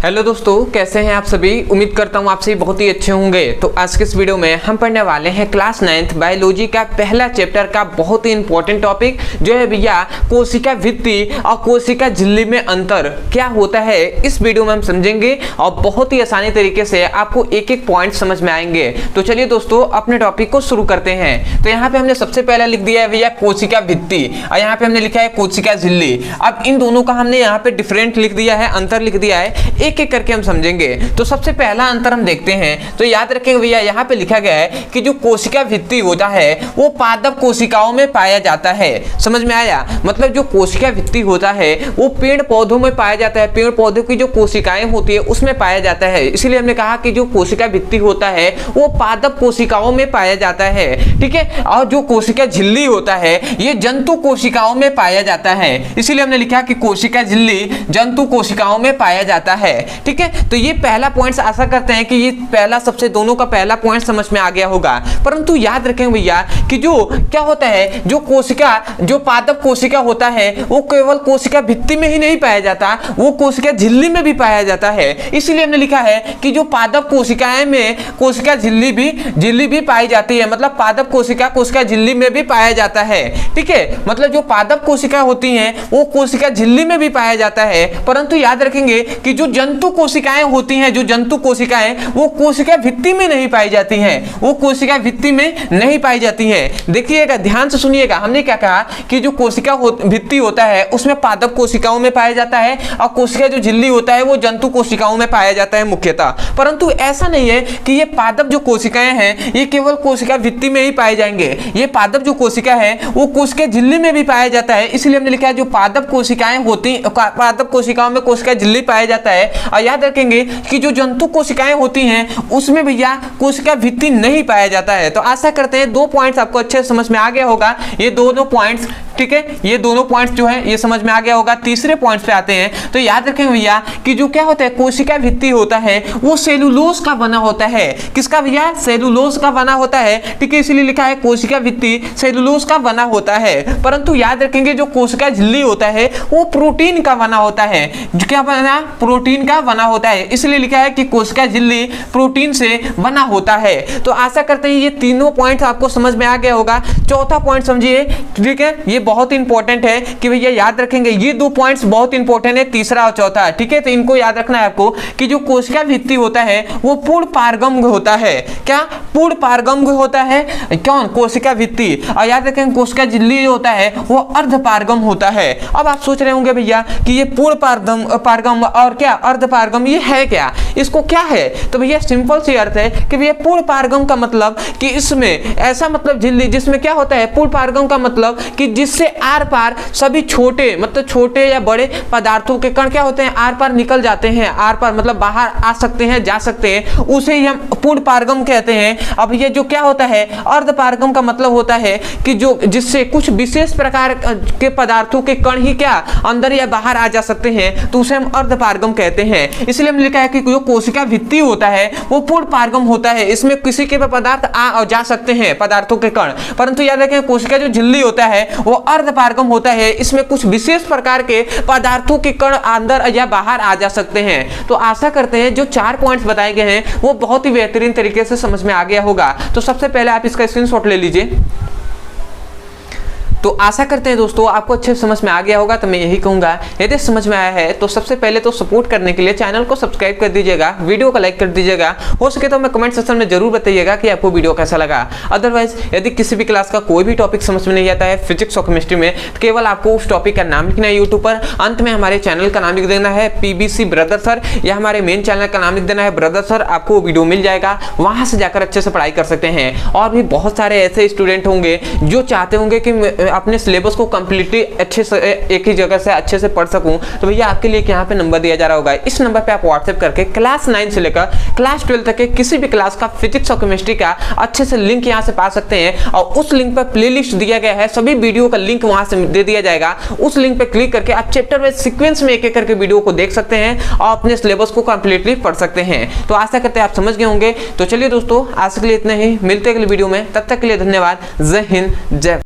Hello दोस्तों, कैसे हैं आप सभी। उम्मीद करता हूं आप सभी बहुत ही अच्छे होंगे। तो आज के इस वीडियो में हम पढ़ने वाले हैं क्लास 9th बायोलॉजी का पहला चैप्टर का बहुत ही इंपॉर्टेंट टॉपिक जो है भैया कोशिका भित्ति और कोशिका झिल्ली में अंतर क्या होता है। इस वीडियो में हम समझेंगे और बहुत ही आसानी तरीके से आपको एक एक पॉइंट समझ में आएंगे। तो चलिए दोस्तों अपने टॉपिक को शुरू करते हैं। तो यहाँ पे हमने सबसे पहला लिख दिया है भैया कोशिका भित्ति और यहाँ पे हमने लिखा है कोशिका झिल्ली। अब इन दोनों का हमने यहाँ पे डिफरेंट लिख दिया है, अंतर लिख दिया है, एक एक करके हम समझेंगे। तो सबसे पहला अंतर हम देखते हैं। तो याद रखेंगे भैया यहाँ पे लिखा गया है कि जो कोशिका भित्ति होता है वो पादप कोशिकाओं में पाया जाता है। समझ में आया। मतलब जो कोशिका भित्ति होता है वो पेड़ पौधों में पाया जाता है, पेड़ पौधों की जो कोशिकाएं होती है उसमें पाया जाता है। इसीलिए हमने कहा कि जो कोशिका भित्ति होता है वो पादप कोशिकाओं में पाया जाता है, ठीक है। और जो कोशिका झिल्ली होता है ये जंतु कोशिकाओं में पाया जाता है। इसीलिए हमने लिखा कि कोशिका झिल्ली जंतु कोशिकाओं में पाया जाता है, ठीक है। तो ये पहला पॉइंट, आशा करते हैं कि ये पहला सबसे दोनों का पहला पॉइंट समझ में आ गया होगा। परंतु याद रखें भैया कि जो क्या होता है, जो कोशिका, जो पादप कोशिका होता है वो केवल कोशिका भित्ति में ही नहीं पाया जाता, वो कोशिका झिल्ली में भी पाया जाता है। इसलिए हमने लिखा है कि जो पादप कोशिकाएं में कोशिका झिल्ली भी पाई जाती है। मतलब पादप कोशिका झिल्ली में भी पाया जाता है, ठीक है। मतलब जो पादप कोशिका होती हैं वो कोशिका झिल्ली में भी पाया जाता है। परंतु याद रखेंगे कि जो जंतु कोशिकाएं होती हैं, जो जंतु कोशिकाएं वो कोशिका भित्ति में नहीं पाई जाती हैं, वो कोशिका भित्ति में नहीं पाई जाती हैं। देखिएगा, ध्यान से सुनिएगा, हमने क्या कहा कि जो कोशिका भित्ति होता है उसमें पादप कोशिकाओं में पाया जाता है और कोशिका जो झिल्ली होता है वो जंतु कोशिकाओं में पाया जाता है मुख्यतः। परंतु ऐसा नहीं है कि ये पादप जो कोशिकाएं हैं ये केवल कोशिका भित्ति में ही पाए जाएंगे। ये पादप जो कोशिका है वो कोशिका झिल्ली में भी पाया जाता है। इसलिए हमने लिखा है जो पादप कोशिकाएं होती, पादप कोशिकाओं में कोशिका झिल्ली पाया जाता है। और याद रखेंगे कि जो जंतु कोशिकाएं होती हैं उसमें भैया कोशिका भित्ति नहीं पाया जाता है। तो आशा करते हैं दो पॉइंट्स आपको अच्छे से समझ में आ गया होगा। ये दोनों पॉइंट्स, ठीक है, ये दोनों पॉइंट्स जो है ये समझ में आ गया होगा। तीसरे पॉइंट्स पे आते हैं। तो याद रखेंगे भैया कि जो क्या होता है कोशिका भित्ति होता है वो सेलुलोज का बना होता है। किसका भैया? सेलुलोज का बना होता है, ठीक है। इसीलिए लिखा है कोशिका भित्ति सेलुलोज का बना होता है। परंतु याद रखेंगे जो कोशिका झिल्ली होता है वो प्रोटीन का बना होता है। जो क्या बना? प्रोटीन का बना होता है। इसलिए लिखा है कि कोशिका झिल्ली प्रोटीन से बना होता है। तो आशा करते हैं ये तीनों पॉइंट्स आपको समझ में आ गया होगा। चौथा पॉइंट समझिए, ठीक है, ये बहुत इंपॉर्टेंट है कि भैया याद रखेंगे ये दो पॉइंट्स बहुत इंपॉर्टेंट है, तीसरा और चौथा, ठीक है। तो इनको याद रखना है आपको कि जो कोशिका भित्ति होता है वो पूर्ण पारगम्य होता है। क्या? पूर्ण पारगम्य होता है। कौन? कोशिका भित्ति। और याद रखेंगे कोशिका झिल्ली जो होता है वो अर्ध पारगम्य होता है। अब आप सोच रहे होंगे भैया कि ये पूर्ण पारगम्य और क्या अर्ध पारगम्य ये है क्या, इसको क्या है? तो भैया सिंपल सी अर्थ है कि भैया पूर्ण पारगम्य का मतलब कि इसमें ऐसा मतलब झिल्ली जिसमें क्या होता है, पूर्ण पारगम्य का मतलब कि जिससे आर पार सभी छोटे, मतलब छोटे या बड़े पदार्थों के कण क्या होते हैं आर पार निकल जाते हैं। आर पार मतलब बाहर आ सकते हैं, जा सकते हैं, उसे ही हम पूर्ण पारगम्य कहते हैं। अब ये जो क्या होता है अर्ध पारगम्य का मतलब होता है कि जो जिससे कुछ विशेष प्रकार के पदार्थों के कण ही क्या अंदर या बाहर आ जा सकते हैं, तो उसे हम अर्ध पारगम्य कहते हैं। इसलिए हमने लिखा है कि जो कोशिका भित्ति होता है वो पूर्ण पारगम्य होता है। इसमें किसी के भी पदार्थ आ और जा सकते हैं, पदार्थों के कण। परंतु याद रखें कोशिका जो झिल्ली होता है वो अर्ध पारगम्य होता है। इसमें कुछ विशेष प्रकार के पदार्थों के कण अंदर या बाहर आ जा सकते हैं। तो आशा करते हैं जो 4 पॉइंट्स बताए गए हैं वो बहुत ही बेहतरीन तरीके से समझ में आ गया होगा। तो सबसे पहले आप इसका स्क्रीनशॉट ले लीजिए। तो आशा करते हैं दोस्तों आपको अच्छे से समझ में आ गया होगा। तो मैं यही कहूंगा यदि समझ में आया है तो सबसे पहले तो सपोर्ट करने के लिए चैनल को सब्सक्राइब कर दीजिएगा, वीडियो को लाइक कर दीजिएगा। हो सके तो मैं कमेंट सेक्शन में जरूर बताइएगा कि आपको वीडियो कैसा लगा। अदरवाइज यदि किसी भी क्लास का कोई भी टॉपिक समझ में नहीं आता है फिजिक्स और केमिस्ट्री में, तो केवल आपको उस टॉपिक का नाम लिखना है यूट्यूब पर, अंत में हमारे चैनल का नाम लिख देना है पीबीसी ब्रदर सर, या हमारे मेन चैनल का नाम लिख देना है ब्रदर सर। आपको वीडियो मिल जाएगा, वहां से जाकर अच्छे से पढ़ाई कर सकते हैं। और भी बहुत सारे ऐसे स्टूडेंट होंगे जो चाहते होंगे कि अपने सिलेबस को कंप्लीटली अच्छे से एक ही जगह से अच्छे से पढ़ सकूं, तो भैया आपके लिए यहाँ पे नंबर दिया जा रहा होगा। इस नंबर पे आप व्हाट्सएप करके क्लास 9 से लेकर क्लास 12 तक के किसी भी क्लास का फिजिक्स और केमिस्ट्री का अच्छे से लिंक यहाँ से पा सकते हैं। और उस लिंक पर प्लेलिस्ट दिया गया है, सभी वीडियो का लिंक वहां से दे दिया जाएगा। उस लिंक पे क्लिक करके आप चैप्टर वाइज सीक्वेंस में एक एक करके वीडियो को देख सकते हैं और अपने सिलेबस को कंप्लीटली पढ़ सकते हैं। तो आशा करते हैं आप समझ गए होंगे। तो चलिए दोस्तों आज के लिए इतना ही, मिलते हैं अगले वीडियो में, तब तक के लिए धन्यवाद। जय हिंद, जय